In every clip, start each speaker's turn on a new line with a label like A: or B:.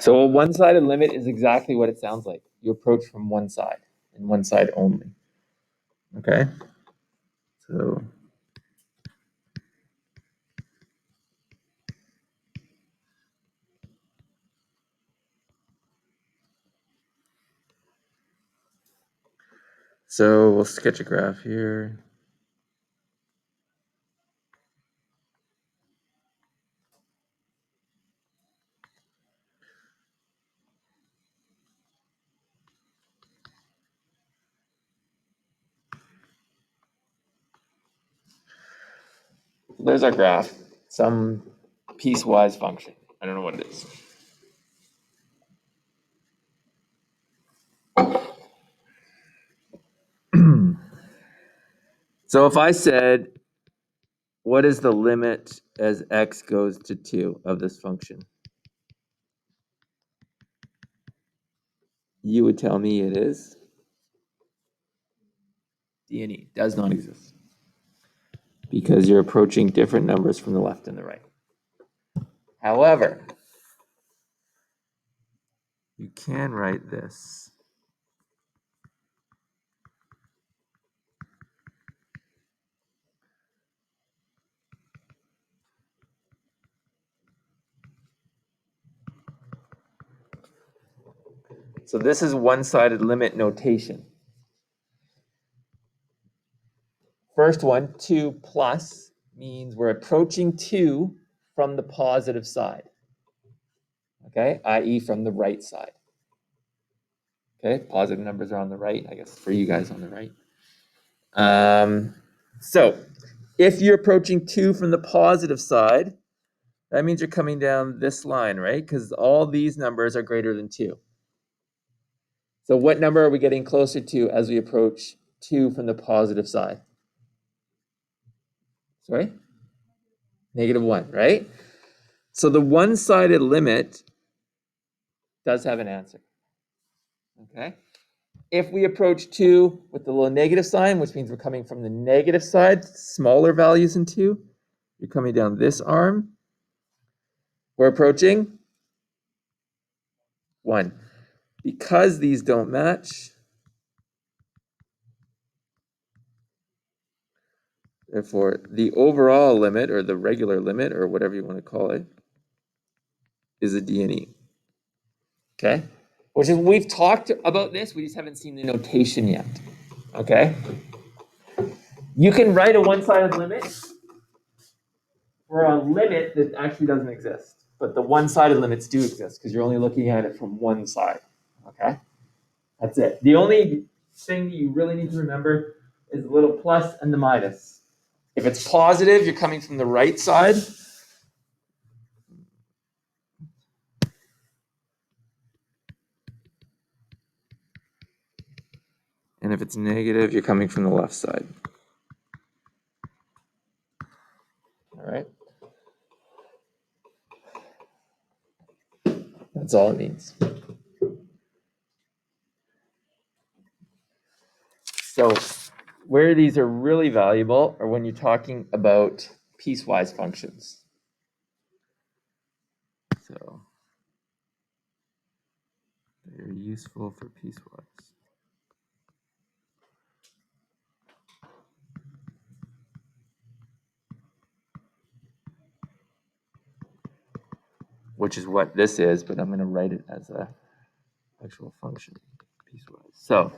A: So a one-sided limit is exactly what it sounds like. You approach from one side and one side only. Okay? So we'll sketch a graph here. There's our graph. Some piecewise function. I don't know what it is. So if I said, what is the limit as x goes to 2 of this function? You would tell me it is D and E, does not exist. Because you're approaching different numbers from the left and the right. However, you can write this. So this is one-sided limit notation. First one, 2 plus, means we're approaching 2 from the positive side. Okay, i.e. from the right side. Okay, positive numbers are on the right, I guess for you guys on the right. So if you're approaching 2 from the positive side, that means you're coming down this line, right? Because all these numbers are greater than 2. So what number are we getting closer to as we approach 2 from the positive side? Sorry? -1, right? So the one-sided limit does have an answer. Okay? If we approach 2 with the little negative sign, which means we're coming from the negative side, smaller values than 2, you're coming down this arm. We're approaching 1. Because these don't match, therefore the overall limit, or the regular limit, or whatever you want to call it, is a D and E. Okay? Which is, we've talked about this, we just haven't seen the notation yet. Okay? You can write a one-sided limit for a limit that actually doesn't exist. But the one-sided limits do exist because you're only looking at it from one side. Okay? That's it. The only thing you really need to remember is the little plus and the minus. If it's positive, you're coming from the right side. And if it's negative, you're coming from the left side. All right? That's all it means. So where these are really valuable are when you're talking about piecewise functions. So they're useful for piecewise. Which is what this is, but I'm going to write it as a actual function piecewise. So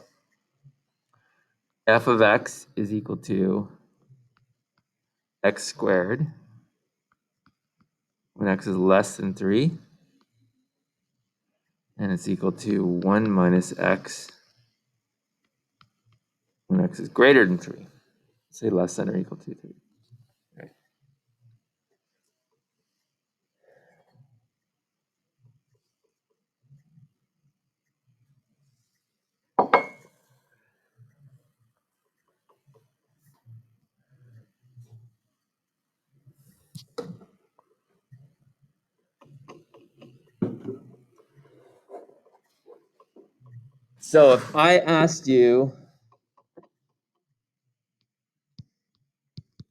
A: f of x is equal to x squared when x is less than 3, and it's equal to 1 minus x when x is greater than 3. Say less than or equal to 3. Right. So if I asked you,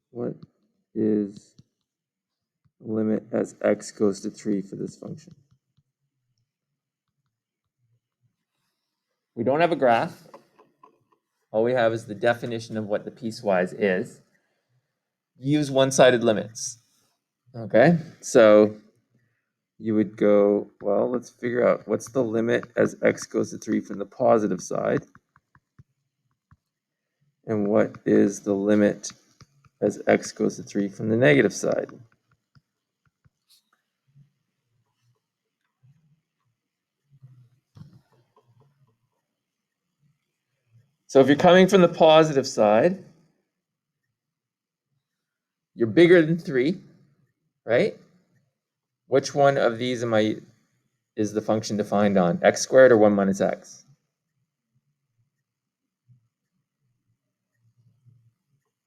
A: what is the limit as x goes to 3 for this function? We don't have a graph. All we have is the definition of what the piecewise is. Use one-sided limits. Okay, so you would go, well, let's figure out what's the limit as x goes to 3 from the positive side, and what is the limit as x goes to 3 from the negative side. So if you're coming from the positive side, you're bigger than 3, right? Which one of these is the function defined on? X squared or 1 minus x?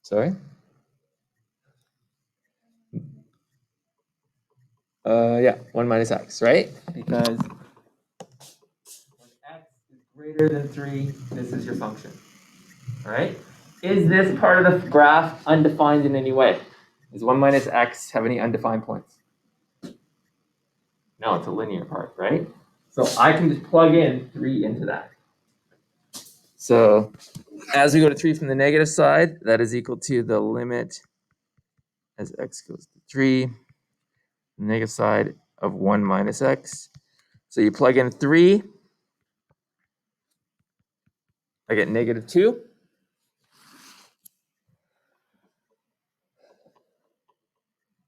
A: Sorry? Yeah, 1 minus x, right? Because when x is greater than 3, this is your function. All right? Is this part of the graph undefined in any way? Does 1 minus x have any undefined points? No, it's a linear part, right? So I can just plug in 3 into that. So as we go to 3 from the negative side, that is equal to the limit as x goes to 3, the negative side of 1 minus x. So you plug in 3, I get negative 2.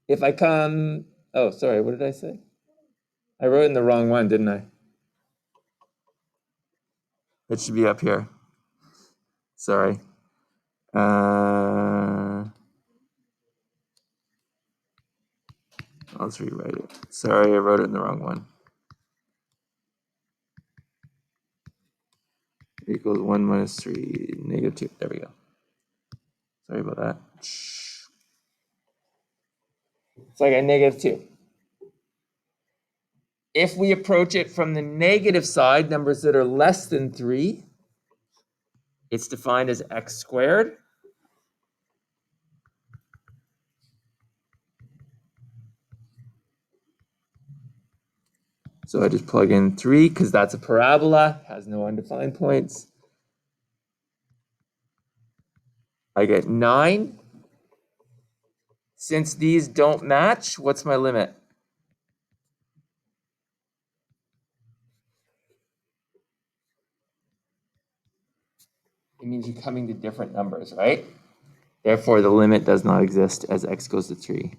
A: If I come, oh, sorry, what did I say? I wrote in the wrong one, didn't I? It should be up here. Sorry. Let's rewrite it. Sorry, I wrote it in the wrong one. Equals 1 minus 3, negative 2. There we go. Sorry about that. So I got negative 2. If we approach it from the negative side, numbers that are less than 3, it's defined as x squared. So I just plug in 3 because that's a parabola, has no undefined points. I get 9. Since these don't match, what's my limit? It means you're coming to different numbers, right? Therefore, the limit does not exist as x goes to 3.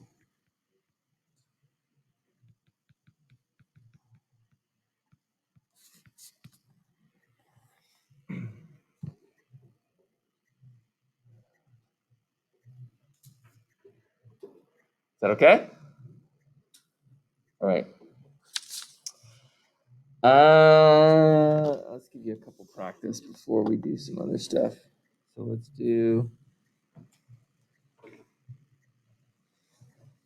A: Is that okay? All right. Let's give you a couple practice before we do some other stuff. So let's do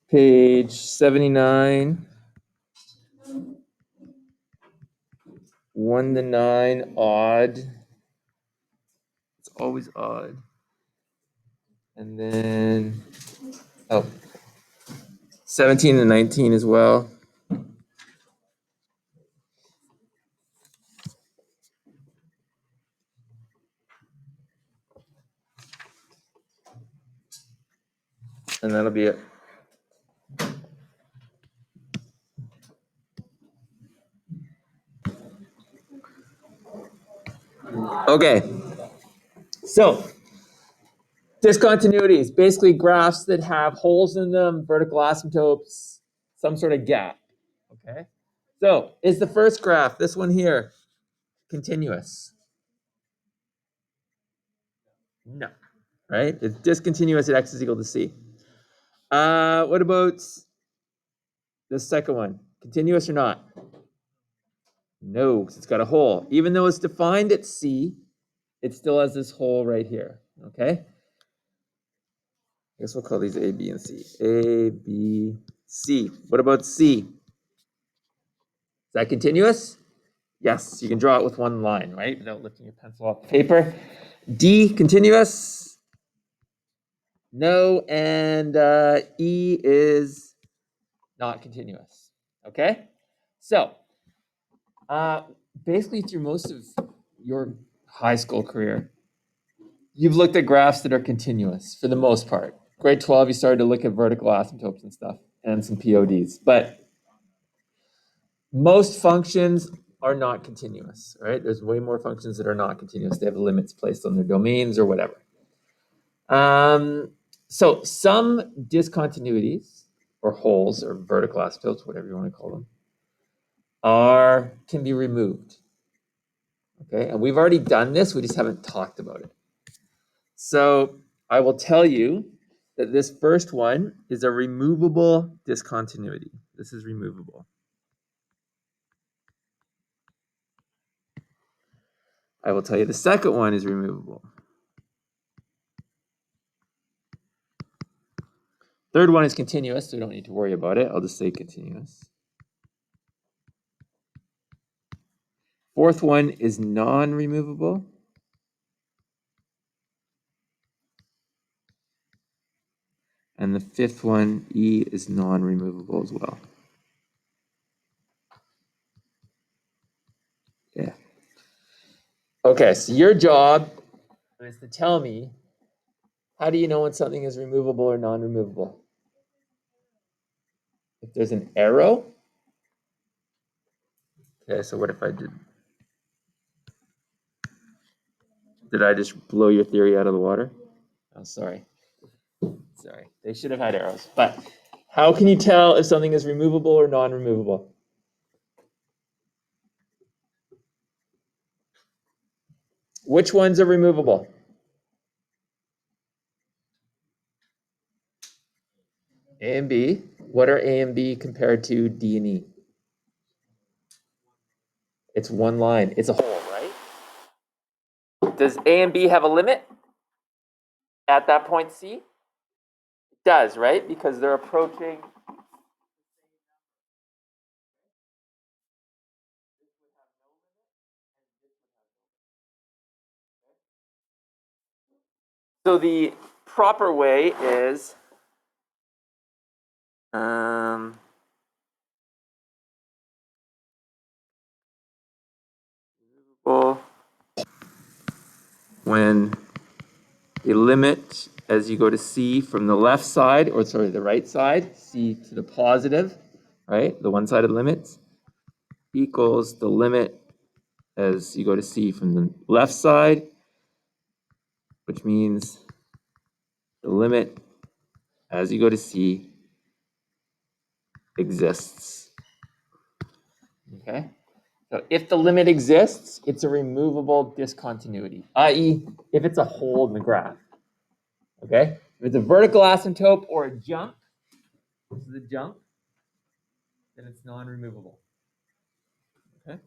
A: page 79. 1 to 9, odd. It's always odd. And then, 17 to 19 as well. And that'll be it. Okay. So, discontinuities, basically graphs that have holes in them, vertical asymptotes, some sort of gap. Okay. So, is the first graph, this one here, continuous? No. Right? It's discontinuous at x is equal to c. What about the second one? Continuous or not? No, because it's got a hole. Even though it's defined at c, it still has this hole right here. Okay? I guess we'll call these A, B, and C. A, B, C. What about C? Is that continuous? Yes, you can draw it with one line, right? Without lifting your pencil off the paper. D, continuous? No, and E is not continuous. Okay? So, basically through most of your high school career, you've looked at graphs that are continuous for the most part. Grade 12, you started to look at vertical asymptotes and stuff and some PODs. But most functions are not continuous, right? There's way more functions that are not continuous. They have limits placed on their domains or whatever. So some discontinuities or holes or vertical asymptotes, whatever you want to call them, can be removed. Okay, and we've already done this, we just haven't talked about it. So I will tell you that this first one is a removable discontinuity. This is removable. I will tell you the second one is removable. Third one is continuous, so we don't need to worry about it. I'll just say continuous. Fourth one is non-removable. And the fifth one, E, is non-removable as well. Yeah. Okay, so your job is to tell me, how do you know when something is removable or non-removable? If there's an arrow. Okay, so what if I did I just blow your theory out of the water? Oh, sorry. Sorry, they should have had arrows. But how can you tell if something is removable or non-removable? Which ones are removable? A and B. What are A and B compared to D and E? It's one line. It's a hole, right? Does A and B have a limit at that point C? It does, right? Because they're approaching. So the proper way is when a limit as you go to C from the left side, or sorry, the right side, C to the positive, right? The one-sided limits equals the limit as you go to C from the left side, which means the limit as you go to C exists. Okay? So if the limit exists, it's a removable discontinuity, i.e., if it's a hole in the graph. Okay? If it's a vertical asymptote or a jump, this is a jump, then it's non-removable. Okay?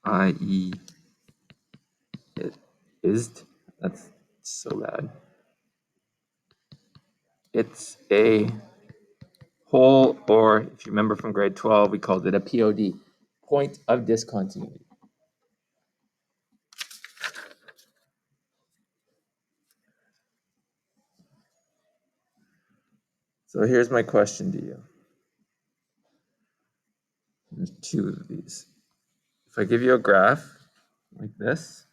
A: I.e. it is. That's so bad. It's a hole, or if you remember from grade 12, we called it a POD, point of discontinuity. So here's my question to you. There's two of these. If I give you a graph like this,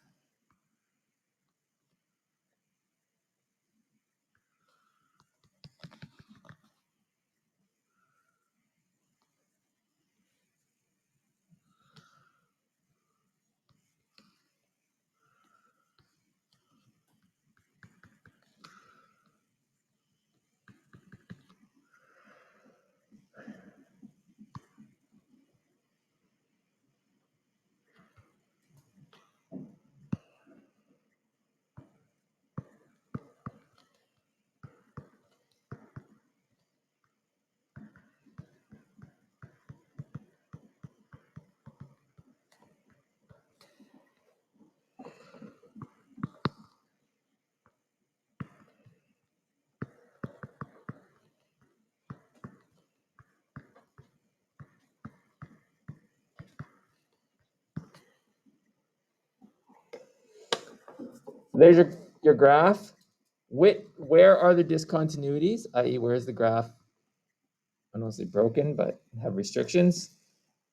A: there's your graph Where are the discontinuities, i.e. where is the graph, I don't want to say broken, but have restrictions?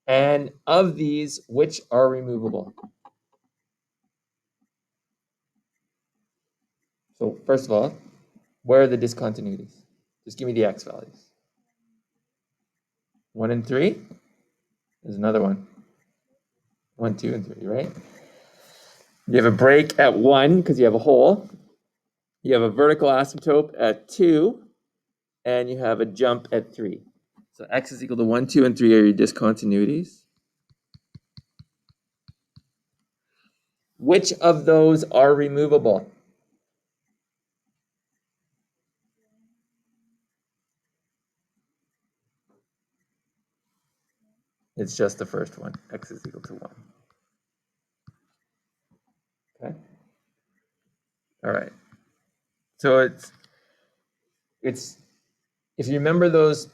A: And of these, which are removable? So first of all, where are the discontinuities? Just give me the x values. 1 and 3? There's another one. 1, 2, and 3, right? You have a break at 1 because you have a hole. You have a vertical asymptote at 2, and you have a jump at 3. So x is equal to 1, 2, and 3 are your discontinuities. Which of those are removable? It's just the first one. X is equal to 1. Okay. All right. So it's if you remember those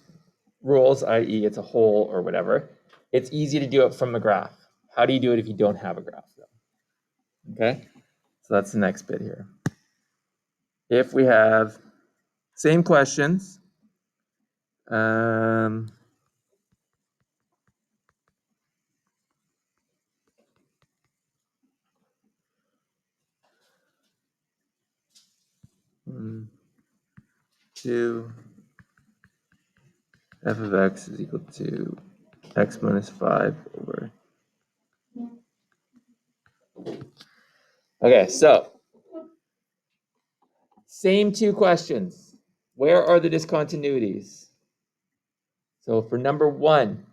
A: rules, i.e. it's a hole or whatever, it's easy to do it from a graph. How do you do it if you don't have a graph, though? Okay. So that's the next bit here. If we have same questions, 1, 2, f of x is equal to x minus 5 over. Okay, so same two questions. Where are the discontinuities? So for number 1,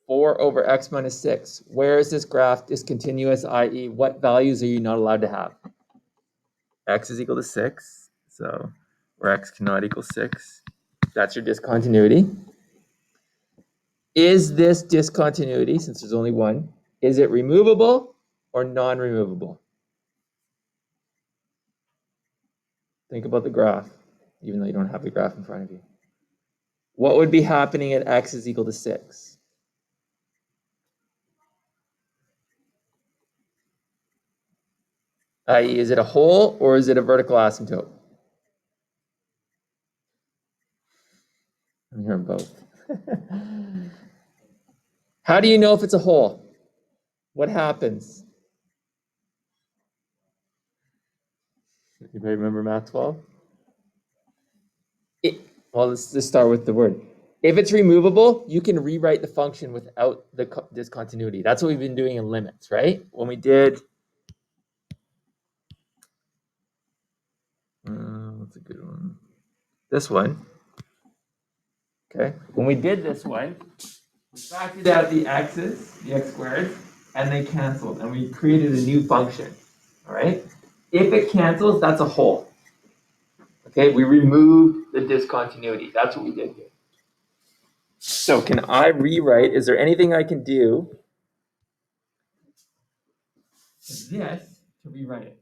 A: 4 over x minus 6, where is this graph discontinuous, i.e. what values are you not allowed to have? X is equal to 6, so where x cannot equal 6, that's your discontinuity. Is this discontinuity, since there's only one, is it removable or non-removable? Think about the graph, even though you don't have the graph in front of you. What would be happening at x is equal to 6? I.e., is it a hole or is it a vertical asymptote? I'm hearing both. How do you know if it's a hole? What happens? Anybody remember math 12? Well, let's just start with the word. If it's removable, you can rewrite the function without the discontinuity. That's what we've been doing in limits, right? When we did, what's a good one? This one. Okay. When we did this one, we factored out the x's, the x squared, and they canceled, and we created a new function. All right. If it cancels, that's a hole. Okay. We removed the discontinuity. That's what we did here. So can I rewrite? Is there anything I can do this to rewrite it?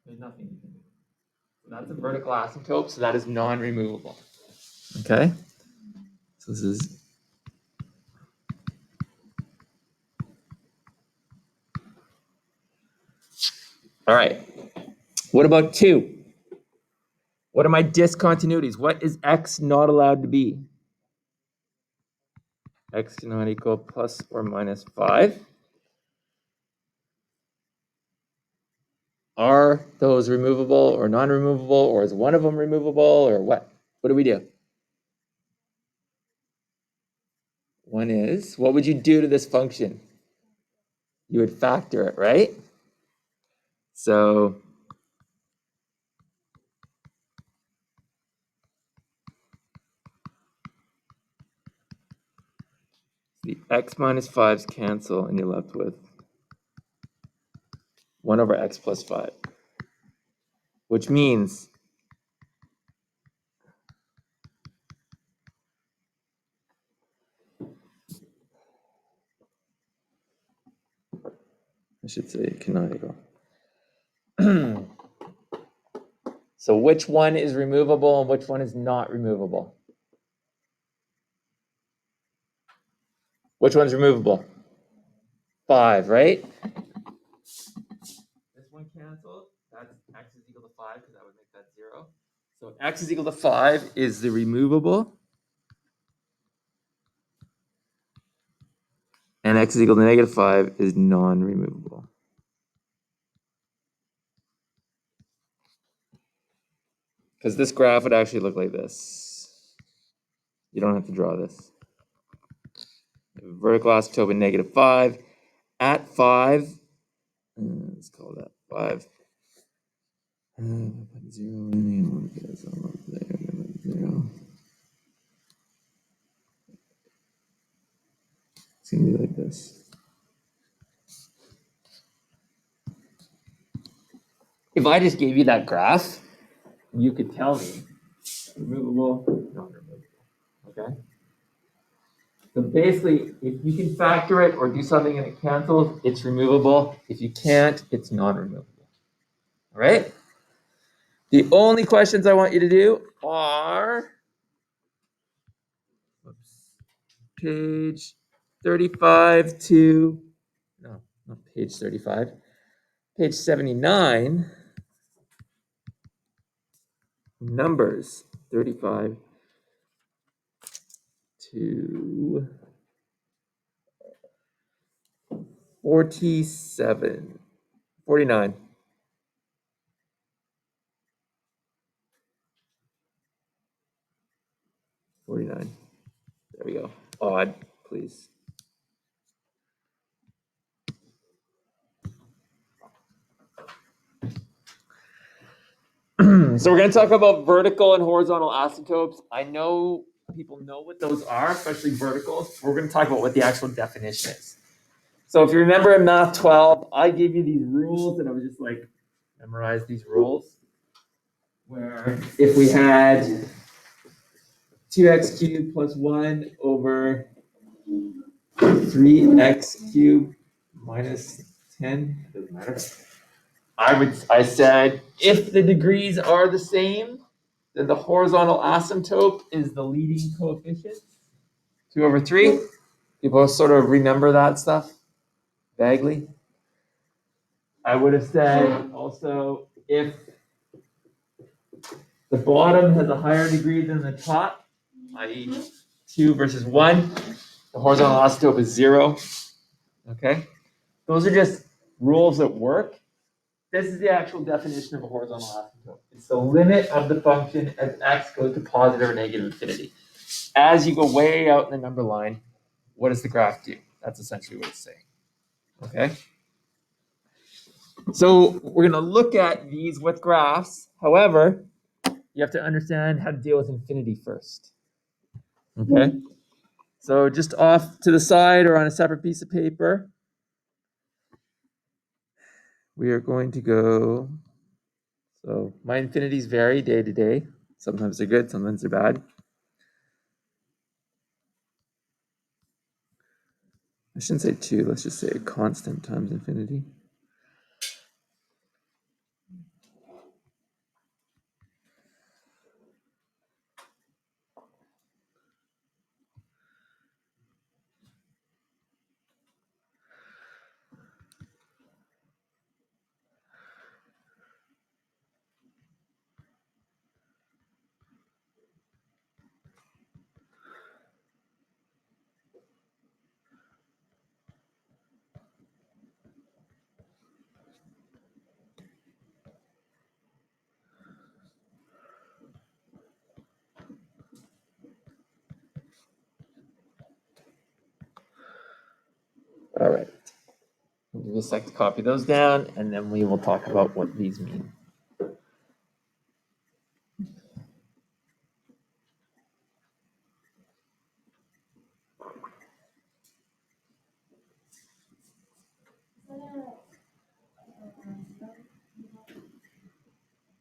A: There's nothing you can do. So that's a vertical asymptote, so that is non-removable. Okay? So this is all right. What about 2? What are my discontinuities? What is x not allowed to be? X cannot equal plus or minus 5. Are those removable or non-removable, or is one of them removable, or what? What do we do? One is, what would you do to this function? You would factor it, right? So the x minus 5's cancel, and you're left with 1 over x plus 5, which means I should say canonical. So which one is removable and which one is not removable? Which one's removable? 5, right? This one canceled. That's x is equal to 5 because that would make that 0. So x is equal to 5 is the removable. And x is equal to negative 5 is non-removable. Because this graph would actually look like this. You don't have to draw this. Vertical asymptote with negative 5. At 5, let's call that 5. 0 in, 0. It's going to be like this. If I just gave you that graph, you could tell me removable, non-removable. Okay? So basically, if you can factor it or do something and it cancels, it's removable. If you can't, it's non-removable. All right? The only questions I want you to do are page 35 to, no, not page 35, page 79, numbers 35 to 47, 49. 49. There we go. Odd, please. So we're going to talk about vertical and horizontal asymptotes. I know people know what those are, especially verticals. We're going to talk about what the actual definition is. So if you remember in Math 12, I gave you these rules and I was just like, memorize these rules. Where if we had 2x cubed plus 1 over 3x cubed minus 10, doesn't matter. I said if the degrees are the same, then the horizontal asymptote is the leading coefficient. 2 over 3. People sort of remember that stuff vaguely. I would have said also if the bottom has a higher degree than the top, i.e. 2 versus 1, the horizontal asymptote is 0. Okay? Those are just rules that work. This is the actual definition of a horizontal asymptote. It's the limit of the function as x goes to positive or negative infinity. As you go way out in the number line, what does the graph do? That's essentially what it's saying. Okay? So we're going to look at these with graphs. However, you have to understand how to deal with infinity first. Okay? So just off to the side or on a separate piece of paper, we are going to go. So my infinities vary day to day. Sometimes they're good, sometimes they're bad. I shouldn't say 2, let's just say a constant times infinity. All right. We'll just like to copy those down, and then we will talk about what these mean.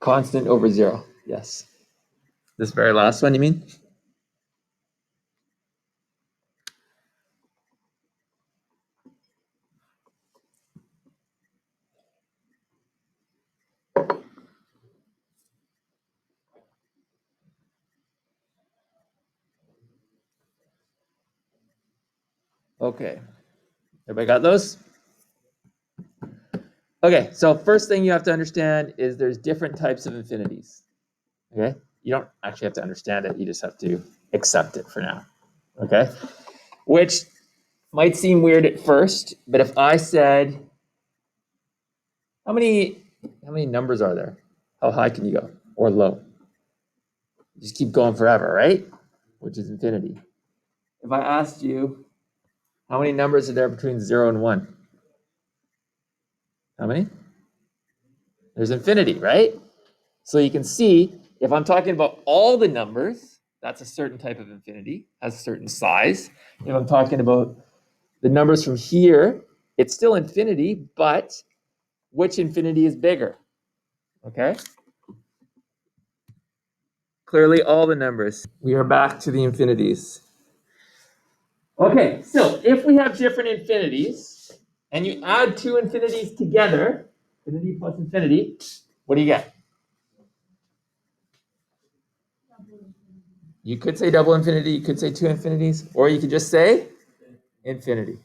A: Constant over 0, yes. This very last one, you mean? Okay. Everybody got those? Okay, so first thing you have to understand is there's different types of infinities. Okay, you don't actually have to understand it, you just have to accept it for now. Okay, which might seem weird at first, but if I said, how many numbers are there? How high can you go? Or low? You just keep going forever, right? Which is infinity. If I asked you, how many numbers are there between 0 and 1? How many? There's infinity, right? So you can see, if I'm talking about all the numbers, that's a certain type of infinity, has a certain size. If I'm talking about the numbers from here, it's still infinity, but which infinity is bigger? Okay? Clearly all the numbers. We are back to the infinities. Okay, so if we have different infinities, and you add two infinities together, infinity plus infinity, what do you get? You could say double infinity, you could say two infinities, or you could just say infinity.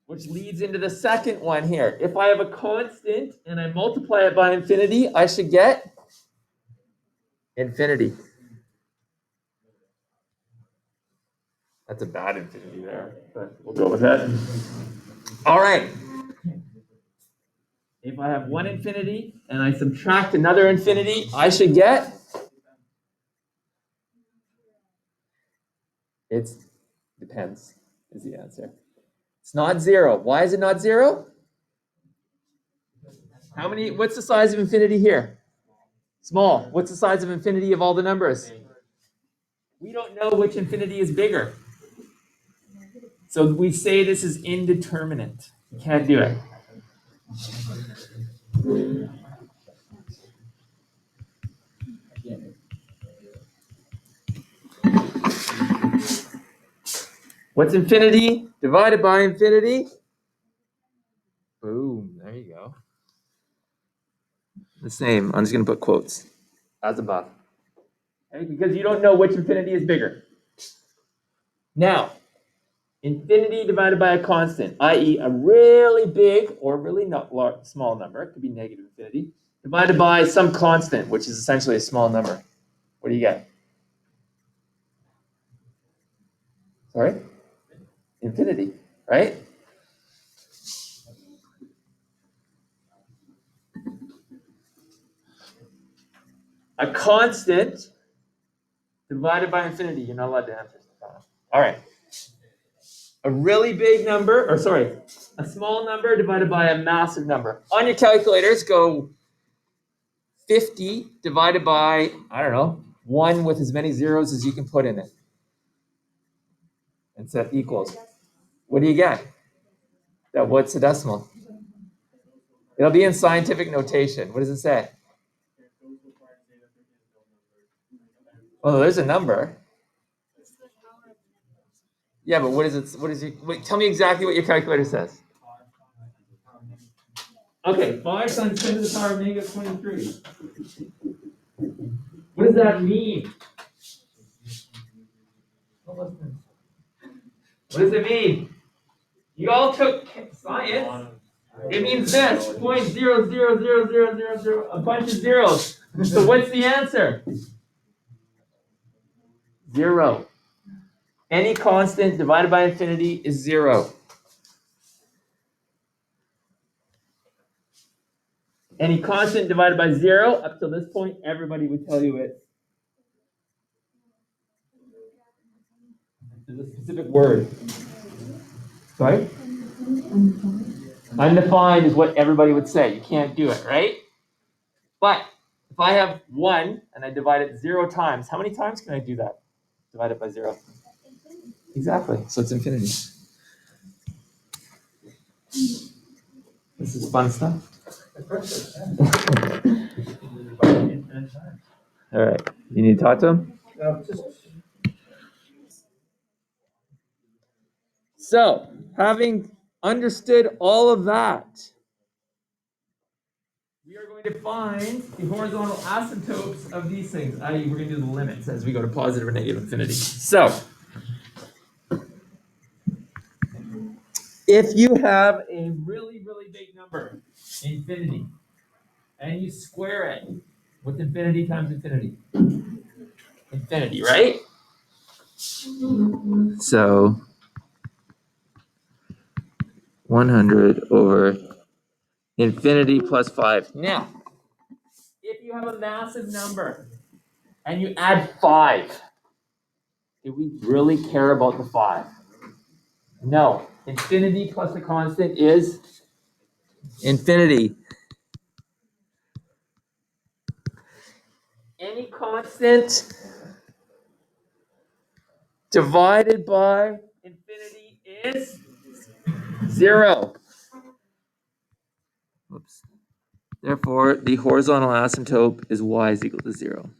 A: Which leads into the second one here. If I have a constant and I multiply it by infinity, I should get infinity. That's a bad infinity there, but we'll go with that. All right. If I have one infinity and I subtract another infinity, I should get? It depends, is the answer. It's not 0. Why is it not 0? What's the size of infinity here? Small. What's the size of infinity of all the numbers? We don't know which infinity is bigger. So we say this is indeterminate. You can't do it. What's infinity divided by infinity? Boom, there you go. The same. I'm just going to put quotes as above. Okay? Because you don't know which infinity is bigger. Now, infinity divided by a constant, i.e. a really big or really not large, small number, it could be negative infinity, divided by some constant, which is essentially a small number. What do you get? Sorry? Infinity, right? A constant divided by infinity. You're not allowed to answer. All right. A really big number, or sorry, a small number divided by a massive number. On your calculators, go 50 divided by, I don't know, 1 with as many zeros as you can put in it. And set equals. What do you get? What's the decimal? It'll be in scientific notation. What does it say? Oh, there's a number. Yeah, but what is it? What is it? Wait, tell me exactly what your calculator says. Okay, 5 times 10 to the power of negative 23. What does that mean? What does it mean? You all took science. It means this, 0.00000, a bunch of zeros. So what's the answer? 0. Any constant divided by infinity is 0. Any constant divided by 0, up to this point, everybody would tell you it. There's a specific word. Sorry? Undefined is what everybody would say. You can't do it, right? But if I have 1 and I divide it 0 times, how many times can I do that? Divide it by 0. Exactly. So it's infinity. This is fun stuff. All right. You need to talk to him? So, having understood all of that, we are going to find the horizontal asymptotes of these things, i.e. we're going to do the limits as we go to positive or negative infinity. So, If you have a really, really big number, infinity, and you square it, what's infinity times infinity? Infinity, right? So 100 over infinity plus 5. Now, if you have a massive number and you add 5, do we really care about the 5? No. Infinity plus the constant is infinity. Any constant divided by infinity is 0. Whoops. Therefore, the horizontal asymptote is y is equal to 0.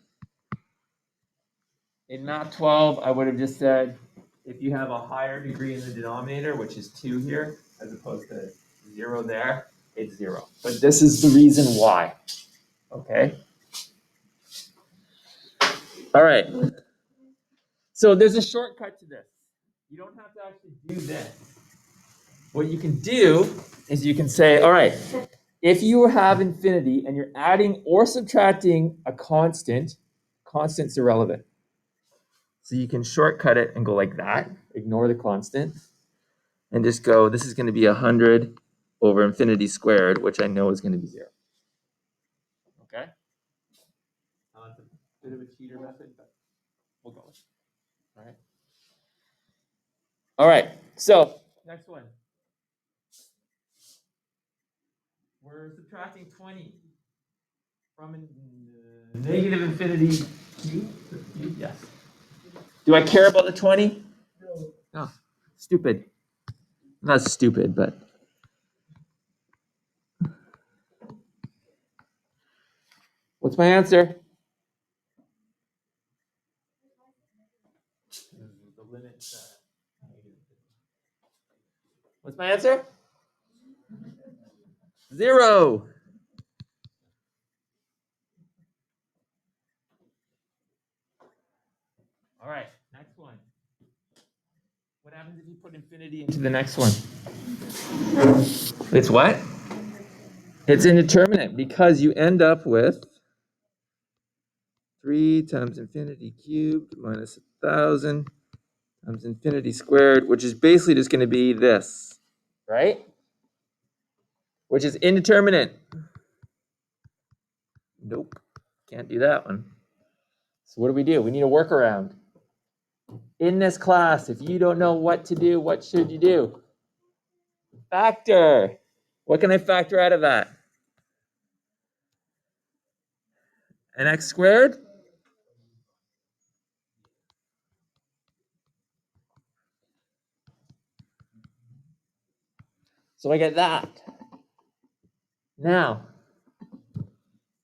A: In Math 12, I would have just said, if you have a higher degree in the denominator, which is 2 here, as opposed to 0 there, it's 0. But this is the reason why. Okay? All right. So there's a shortcut to this. You don't have to actually do this. What you can do is you can say, all right, if you have infinity and you're adding or subtracting a constant, constant's irrelevant. So you can shortcut it and go like that, ignore the constant, and just go, this is going to be 100 over infinity squared, which I know is going to be 0. Okay? It's a bit of a cheater method, but we'll go with it. All right? All right, so next one. We're subtracting 20 from negative infinity cube. Yes. Do I care about the 20? No. Stupid. Not stupid, but. What's my answer? The limit. What's my answer? 0. All right, next one. What happens if you put infinity into the next one? It's what? It's indeterminate because you end up with 3 times infinity cubed minus 1,000 times infinity squared, which is basically just going to be this, right? Which is indeterminate. Nope, can't do that one. So what do? We need a workaround. In this class, if you don't know what to do, what should you do? Factor. What can I factor out of that? An x squared? So I get that. Now,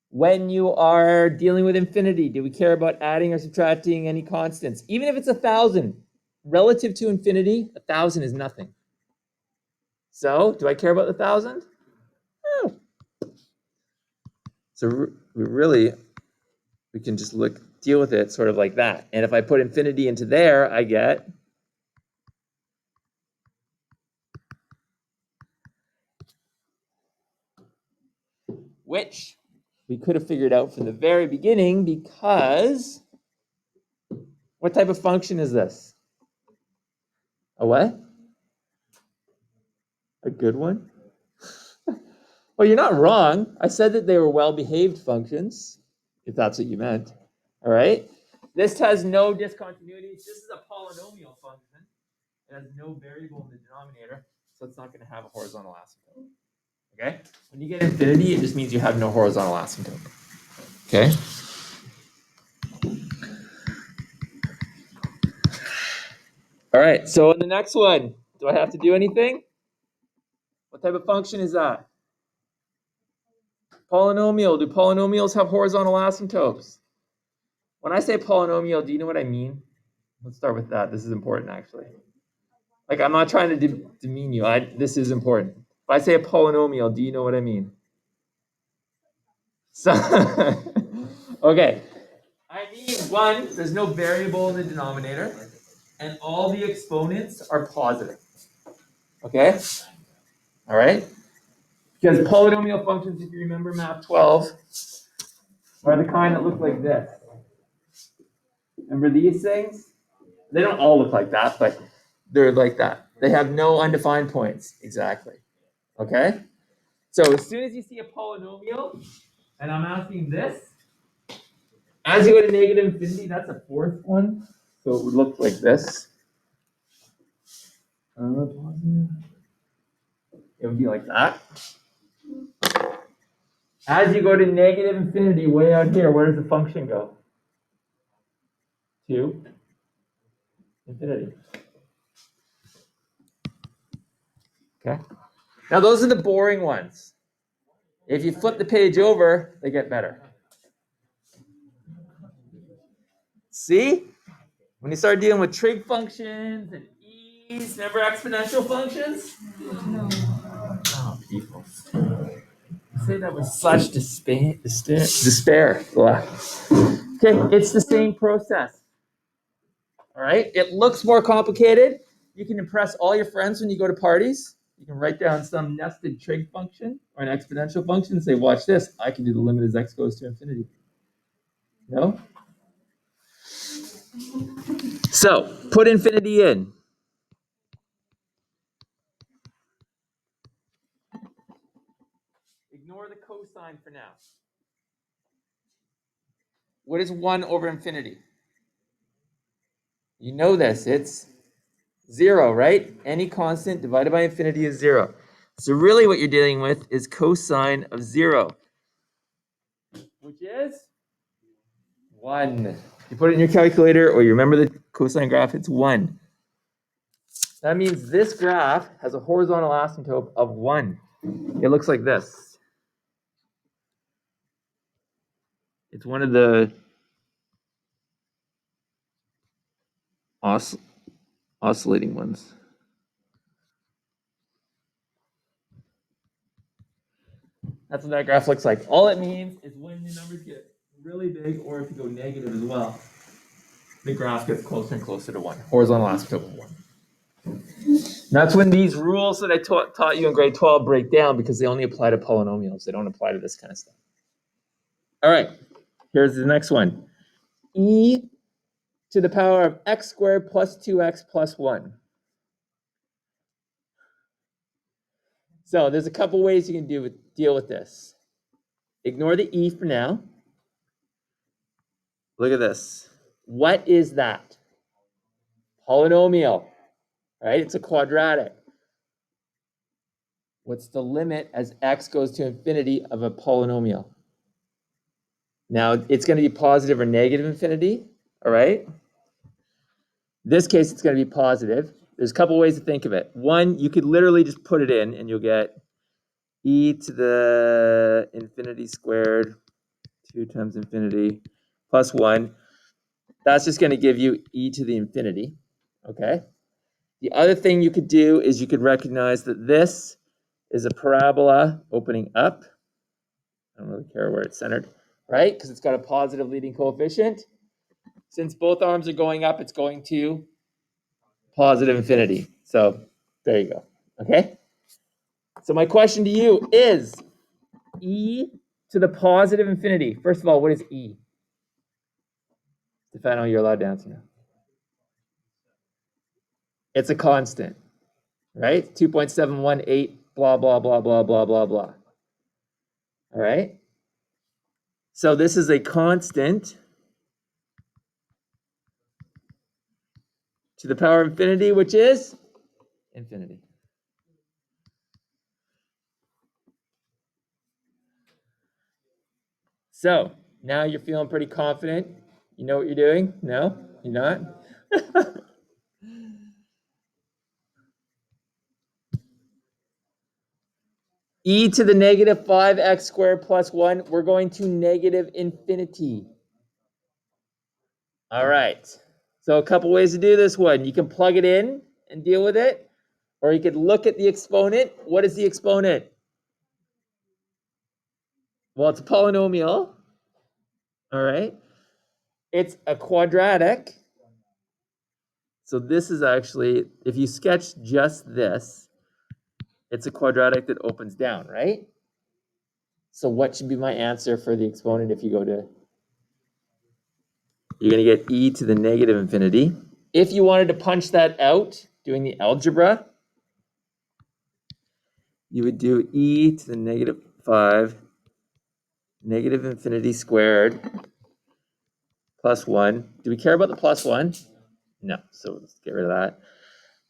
A: when you are dealing with infinity, do we care about adding or subtracting any constants? Even if it's 1,000, relative to infinity, 1,000 is nothing. So, do I care about the 1,000? No. So we can just deal with it sort of like that. And if I put infinity into there, I get which we could have figured out from the very beginning, because what type of function is this? A what? A good one? Well, you're not wrong. I said that they were well-behaved functions, if that's what you meant. All right? This has no discontinuities. This is a polynomial function. It has no variable in the denominator, so it's not going to have a horizontal asymptote. Okay? When you get infinity, it just means you have no horizontal asymptote. Okay? All right, so in the next one, do I have to do anything? What type of function is that? Polynomial. Do polynomials have horizontal asymptotes? When I say polynomial, do you know what I mean? Let's start with that. This is important, actually. Like, I'm not trying to demean you. This is important. If I say a polynomial, do you know what I mean? So, okay. I mean, one, there's no variable in the denominator, and all the exponents are positive. Okay? All right? Because polynomial functions, if you remember math 12, are the kind that look like this. Remember these things? They don't all look like that, but they're like that. They have no undefined points, exactly. Okay? So as soon as you see a polynomial, and I'm asking this, as you go to negative infinity, that's a fourth one. So it would look like this. It would be like that. As you go to negative infinity, way out here, where does the function go? To infinity. Okay. Now those are the boring ones. If you flip the page over, they get better. See? When you start dealing with trig functions and e's, remember exponential functions? No. Oh, people. I say that with such despair. Okay, it's the same process. All right? It looks more complicated. You can impress all your friends when you go to parties. You can write down some nested trig function or an exponential function and say, watch this. I can do the limit as x goes to infinity. No? So, put infinity in. Ignore the cosine for now. What is 1 over infinity? You know this. It's 0, right? Any constant divided by infinity is 0. So really what you're dealing with is cosine of 0, which is 1. You put it in your calculator or you remember the cosine graph, it's 1. That means this graph has a horizontal asymptote of 1. It looks like this. It's one of the oscillating ones. That's what that graph looks like. All it means is when the numbers get really big, or if you go negative as well, the graph gets closer and closer to 1. Horizontal asymptote of 1. That's when these rules that I taught you in grade 12 break down, because they only apply to polynomials. They don't apply to this kind of stuff. All right, here's the next one. E to the power of x squared plus 2x plus 1. So there's a couple ways you can deal with this. Ignore the e for now. Look at this. What is that? Polynomial, right? It's a quadratic. What's the limit as x goes to infinity of a polynomial? Now, it's going to be positive or negative infinity, all right? This case, it's going to be positive. There's a couple ways to think of it. One, you could literally just put it in, and you'll get e to the infinity squared, 2 times infinity, plus 1. That's just going to give you e to the infinity, okay? The other thing you could do is you could recognize that this is a parabola opening up. I don't really care where it's centered, right? Because it's got a positive leading coefficient. Since both arms are going up, it's going to positive infinity. So there you go, okay? So my question to you is e to the positive infinity. First of all, what is e? If I know you're allowed to answer now. It's a constant, right? 2.718, blah, blah, blah, blah, blah, blah, blah. All right? So this is a constant to the power of infinity, which is infinity. So now you're feeling pretty confident. You know what you're doing? No? You're not? E to the negative 5x squared plus 1, we're going to negative infinity. All right. So a couple ways to do this one. You can plug it in and deal with it, or you could look at the exponent. What is the exponent? Well, it's a polynomial. All right. It's a quadratic. So this is actually, if you sketch just this, It's a quadratic that opens down, right? So what should be my answer for the exponent if you go to... You're going to get e to the negative infinity. If you wanted to punch that out, doing the algebra, you would do e to the negative 5, negative infinity squared, plus 1. Do we care about the plus 1? No, so let's get rid of that.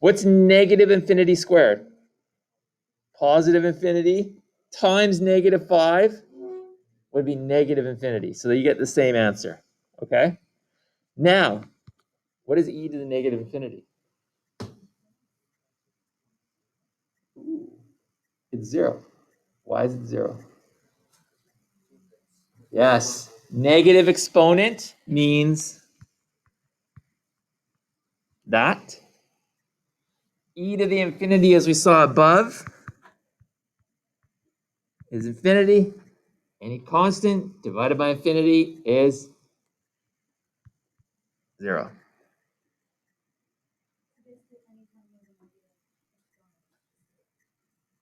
A: What's negative infinity squared? Positive infinity times negative 5 would be negative infinity. So you get the same answer, okay? Now, what is e to the negative infinity? It's 0. Why is it 0? Yes, negative exponent means that. E to the infinity, as we saw above, is infinity. Any constant divided by infinity is 0.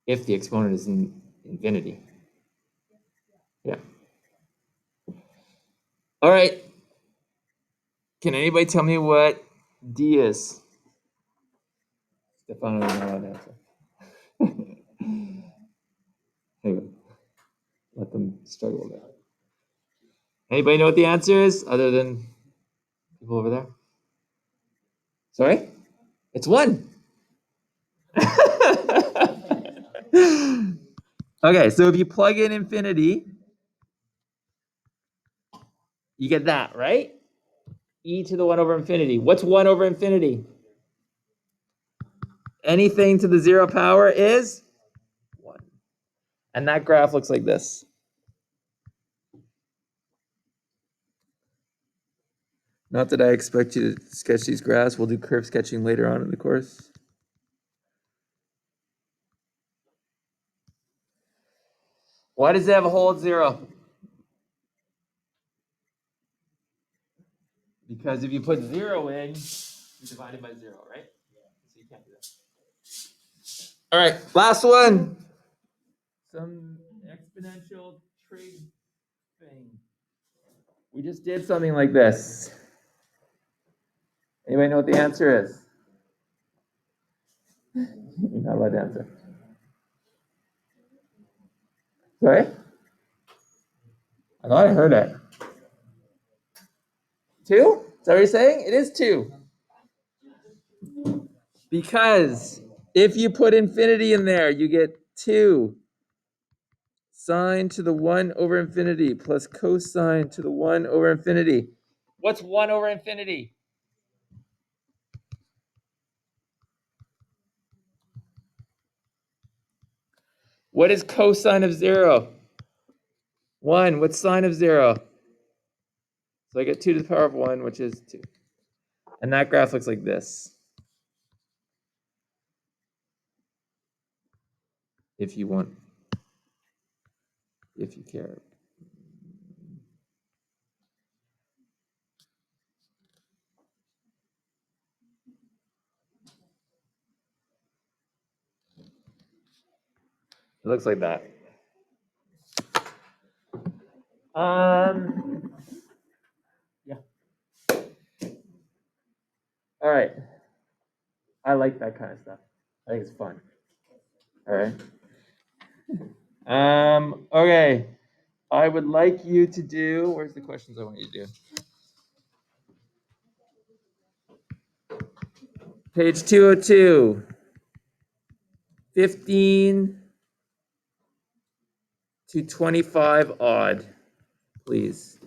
A: If the exponent is in infinity. Yeah. All right. Can anybody tell me what D is? Stefano doesn't know that answer. Anyway, let them struggle with that. Anybody know what the answer is other than people over there? Sorry? It's 1. Okay, so if you plug in infinity, you get that, right? E to the 1 over infinity. What's 1 over infinity? Anything to the 0 power is 1. And that graph looks like this. Not that I expect you to sketch these graphs. We'll do curve sketching later on in the course. Why does it have a hole at 0? Because if you put 0 in, you're divided by 0, right? So you can't do that. All right, last one. Some exponential trig thing. We just did something like this. Anybody know what the answer is? You're not allowed to answer. Sorry? I thought I heard it. 2? Is that what you're saying? It is 2. Because if you put infinity in there, you get 2 sine to the 1 over infinity plus cosine to the 1 over infinity. What's 1 over infinity? What is cosine of 0? 1. What's sine of 0? So I get 2 to the power of 1, which is 2. And that graph looks like this. If you want, if you care. It looks like that. Yeah. All right. I like that kind of stuff. I think it's fun. All right. Okay. I would like you to do, where's the questions I want you to do? Page 202. 15 to 25 odd, please.